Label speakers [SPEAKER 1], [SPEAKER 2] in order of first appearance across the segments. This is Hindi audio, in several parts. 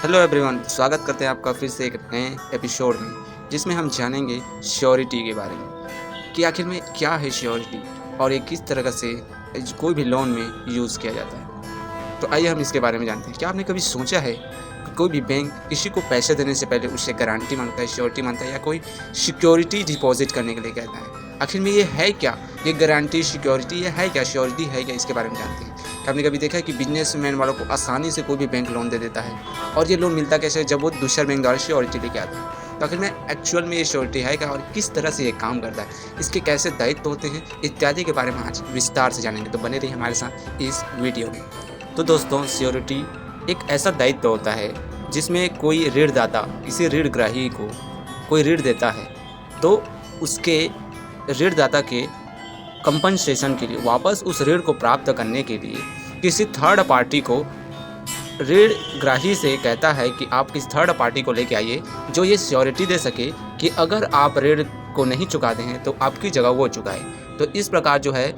[SPEAKER 1] हेलो एवरीवन, स्वागत करते हैं आपका फिर से एक नए एपिसोड में, जिसमें हम जानेंगे श्योरिटी के बारे में कि आखिर में क्या है श्योरिटी और ये किस तरह से कोई भी लोन में यूज़ किया जाता है। तो आइए हम इसके बारे में जानते हैं। क्या आपने कभी सोचा है कि कोई भी बैंक किसी को पैसे देने से पहले उससे गारंटी मांगता है, श्योरिटी मांगता है या कोई सिक्योरिटी डिपॉजिट करने के लिए कहता है? आखिर में ये है क्या? ये गारंटी, सिक्योरिटी ये है क्या? श्योरिटी है क्या? इसके बारे में जानते हैं। आपने कभी देखा है कि बिजनेसमैन वालों को आसानी से कोई भी बैंक लोन दे देता है, और ये लोन मिलता कैसे? जब वो दूसरे बैंक द्वारा श्योरिटी लेके आता है। तो आखिर में एक्चुअल में ये श्योरिटी है क्या और किस तरह से ये काम करता है, इसके कैसे दायित्व होते हैं, इत्यादि के बारे में आज विस्तार से जानेंगे। तो बने रहिए हमारे साथ इस वीडियो में। तो दोस्तों, श्योरिटी एक ऐसा दायित्व होता है जिसमें कोई ऋणदाता किसी ऋणग्राही को कोई ऋण देता है, तो उसके ऋणदाता के कंपनसेशन के लिए, वापस उस ऋण को प्राप्त करने के लिए किसी थर्ड पार्टी को ऋणग्राही से कहता है कि आप किसी थर्ड पार्टी को लेके आइए जो ये श्योरिटी दे सके कि अगर आप ऋण को नहीं चुकाते हैं तो आपकी जगह वो चुकाए। तो इस प्रकार जो है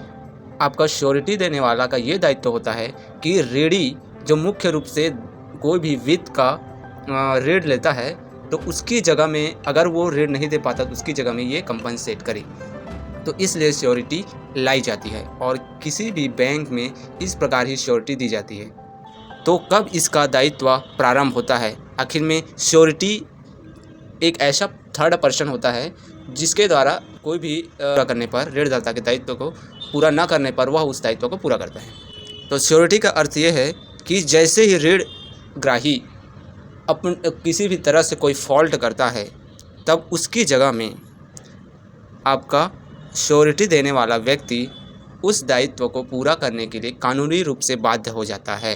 [SPEAKER 1] आपका श्योरिटी देने वाला का ये दायित्व होता है कि ऋणी जो मुख्य रूप से कोई भी वित्त का ऋण लेता है, तो उसकी जगह में अगर वो ऋण नहीं दे पाता तो उसकी जगह में ये कंपनसेट करे। तो इसलिए श्योरिटी लाई जाती है और किसी भी बैंक में इस प्रकार ही श्योरिटी दी जाती है। तो कब इसका दायित्व प्रारंभ होता है? आखिर में श्योरिटी एक ऐसा थर्ड पर्सन होता है जिसके द्वारा कोई भी पूरा करने पर, ऋणदाता के दायित्व को पूरा न करने पर वह उस दायित्व को पूरा करता है। तो श्योरिटी का अर्थ ये है कि जैसे ही ऋणग्राही अपन किसी भी तरह से कोई फॉल्ट करता है, तब उसकी जगह में आपका श्योरिटी देने वाला व्यक्ति उस दायित्व को पूरा करने के लिए कानूनी रूप से बाध्य हो जाता है।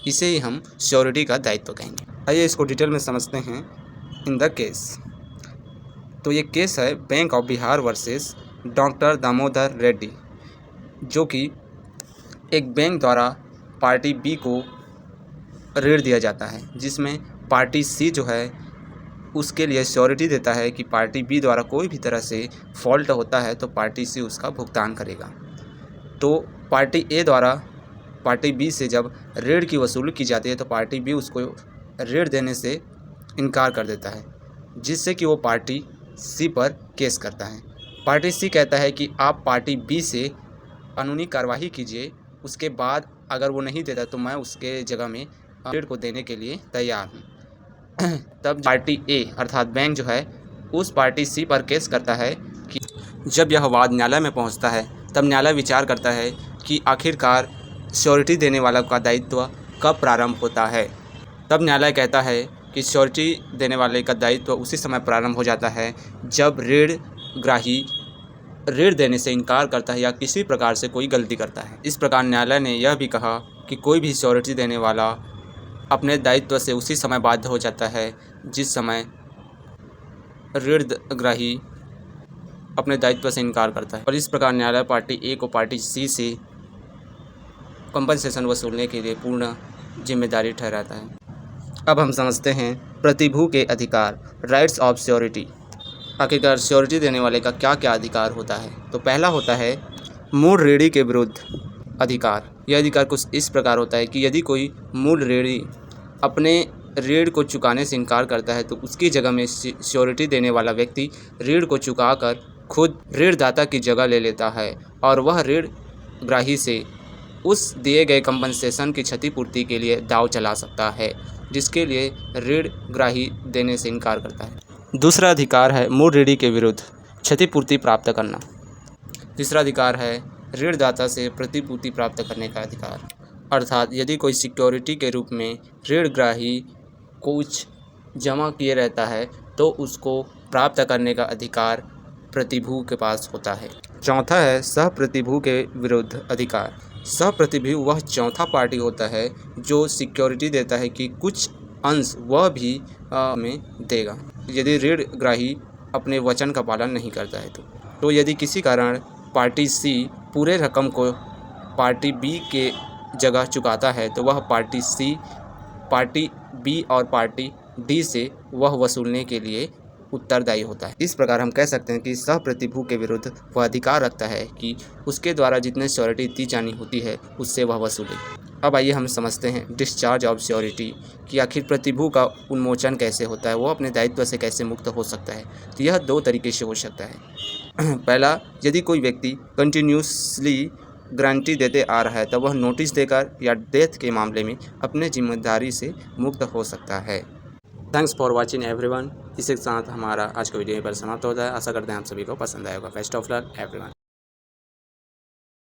[SPEAKER 1] इसे ही हम श्योरिटी का दायित्व कहेंगे। आइए इसको डिटेल में समझते हैं। इन द केस, तो ये केस है bank of Bihar versus doctor Damodar Reddy, जो कि एक बैंक द्वारा पार्टी बी को ऋण दिया जाता है, जिसमें पार्टी सी जो है उसके लिए श्योरिटी देता है कि पार्टी बी द्वारा कोई भी तरह से फॉल्ट होता है तो पार्टी सी उसका भुगतान करेगा। तो पार्टी ए द्वारा पार्टी बी से जब ऋण की वसूली की जाती है तो पार्टी बी उसको ऋण देने से इनकार कर देता है, जिससे कि वो पार्टी सी पर केस करता है। पार्टी सी कहता है कि आप पार्टी बी से कानूनी कार्रवाई कीजिए, उसके बाद अगर वो नहीं देता तो मैं उसके जगह में ऋण को देने के लिए तैयार हूँ। तब पार्टी ए अर्थात बैंक जो है उस पार्टी सी पर केस करता है कि जब यह वाद न्यायालय में पहुंचता है तब न्यायालय विचार करता है कि आखिरकार श्योरिटी देने वाला का दायित्व कब प्रारंभ होता है। तब न्यायालय कहता है कि श्योरिटी देने वाले का दायित्व उसी समय प्रारंभ हो जाता है जब ऋणग्राही ऋण देने से इनकार करता है या किसी प्रकार से कोई गलती करता है। इस प्रकार न्यायालय ने यह भी कहा कि कोई भी श्योरिटी देने वाला अपने दायित्व से उसी समय बाध्य हो जाता है जिस समय ऋणग्राही अपने दायित्व से इनकार करता है। और इस प्रकार न्यायालय पार्टी ए को पार्टी सी से कंपनसेशन वसूलने के लिए पूर्ण जिम्मेदारी ठहराता है। अब हम समझते हैं प्रतिभू के अधिकार, राइट्स ऑफ श्योरिटी। आखिरकार श्योरिटी देने वाले का क्या क्या अधिकार होता है? तो पहला होता है मूल ऋणी के विरुद्ध अधिकार। यह अधिकार कुछ इस प्रकार होता है कि यदि कोई मूल ऋणी अपने ऋण को चुकाने से इनकार करता है तो उसकी जगह में श्योरिटी देने वाला व्यक्ति ऋण को चुकाकर खुद ऋणदाता की जगह ले लेता है और वह ऋणग्राही से उस दिए गए कंपनसेशन की क्षतिपूर्ति के लिए दाव चला सकता है, जिसके लिए ऋणग्राही देने से इनकार करता है। दूसरा अधिकार है मूल ऋणी के विरुद्ध क्षतिपूर्ति प्राप्त करना। तीसरा अधिकार है ऋणदाता से प्रतिपूर्ति प्राप्त करने का अधिकार, अर्थात यदि कोई सिक्योरिटी के रूप में ऋणग्राही कुछ जमा किए रहता है तो उसको प्राप्त करने का अधिकार प्रतिभू के पास होता है। चौथा है सह प्रतिभू के विरुद्ध अधिकार। सह प्रतिभू वह चौथा पार्टी होता है जो सिक्योरिटी देता है कि कुछ अंश वह भी में देगा यदि ऋणग्राही अपने वचन का पालन नहीं करता है। तो यदि किसी कारण पार्टी सी पूरे रकम को पार्टी बी के जगह चुकाता है तो वह पार्टी सी पार्टी बी और पार्टी डी से वह वसूलने के लिए उत्तरदायी होता है। इस प्रकार हम कह सकते हैं कि सह प्रतिभू के विरुद्ध वह अधिकार रखता है कि उसके द्वारा जितने श्योरिटी दी जानी होती है उससे वह वसूले। अब आइए हम समझते हैं डिस्चार्ज ऑफ श्योरिटी कि आखिर प्रतिभू का उन्मोचन कैसे होता है, वो अपने दायित्व से कैसे मुक्त हो सकता है। तो यह 2 तरीके से हो सकता है। पहला, यदि कोई व्यक्ति कंटिन्यूसली गारंटी देते आ रहा है, तब वह नोटिस देकर या डेथ के मामले में अपने जिम्मेदारी से मुक्त हो सकता है। Thanks for watching everyone. इसी के साथ हमारा आज का वीडियो पर समाप्त होता है। आशा करते हैं आप सभी को पसंद आएगा। Best of luck everyone.